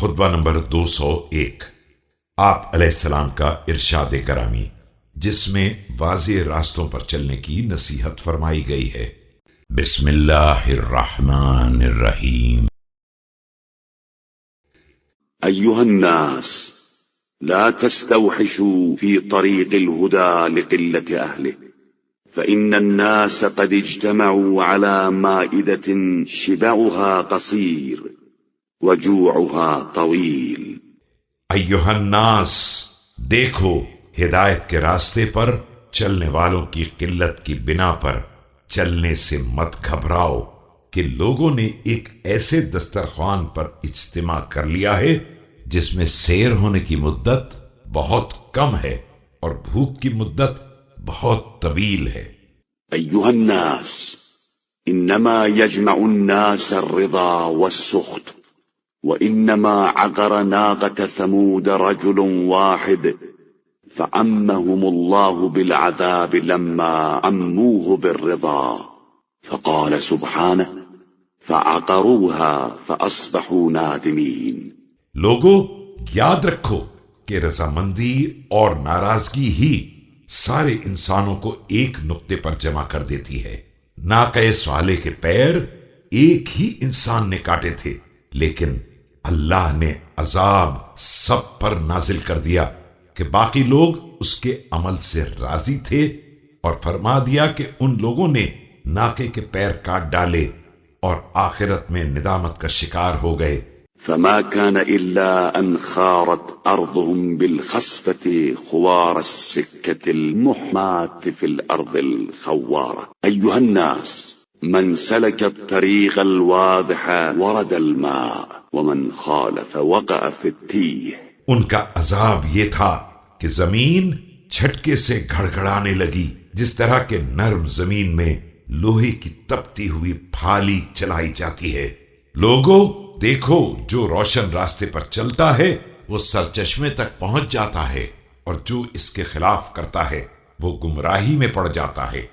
خطبہ نمبر 201 آپ علیہ السلام کا ارشاد کرامی، جس میں واضح راستوں پر چلنے کی نصیحت فرمائی گئی ہے۔ بسم اللہ الرحمن الرحیم۔ أيها الناس لا تستوحشوا في طريق الهدى لقلة أهله، فإن الناس قد اجتمعوا على مائدة شبعها قصير وجوعها طويل۔ ایھا الناس، دیکھو ہدایت کے راستے پر چلنے والوں کی قلت کی بنا پر چلنے سے مت گھبراؤ کہ لوگوں نے ایک ایسے دسترخوان پر اجتماع کر لیا ہے جس میں سیر ہونے کی مدت بہت کم ہے اور بھوک کی مدت بہت طویل ہے۔ أيها الناس إنما يجمع الناس الرضا والسخط، وإنما عقر ناقة ثمود رجل واحد فعمهم الله بالعذاب لما عموه بالرضا، فقال سبحانه فعقروها فأصبحوا نادمين۔ لوگو یاد رکھو کہ رضامندی اور ناراضگی ہی سارے انسانوں کو ایک نقطے پر جمع کر دیتی ہے۔ ناقہ صالح کے پیر ایک ہی انسان نے کاٹے تھے، لیکن اللہ نے عذاب سب پر نازل کر دیا کہ باقی لوگ اس کے عمل سے راضی تھے، اور فرما دیا کہ ان لوگوں نے ناقے کے پیر کاٹ ڈالے اور آخرت میں ندامت کا شکار ہو گئے۔ فما كان إلا أن خارت أرضهم بالخسفة خوار السكة المحماة في الأرض الخوارة۔ أيها الناس من سلك الطريق الواضح ورد الماء، ومن خالف وقع في التيه۔ ان کا عذاب یہ تھا کہ زمین جھٹکے سے گھڑگھڑانے لگی، جس طرح کہ نرم زمین میں لوہے کی تپتی ہوئی پھالی چلائی جاتی ہے۔ لوگو دیکھو، جو روشن راستے پر چلتا ہے وہ سرچشمے تک پہنچ جاتا ہے، اور جو اس کے خلاف کرتا ہے وہ گمراہی میں پڑ جاتا ہے۔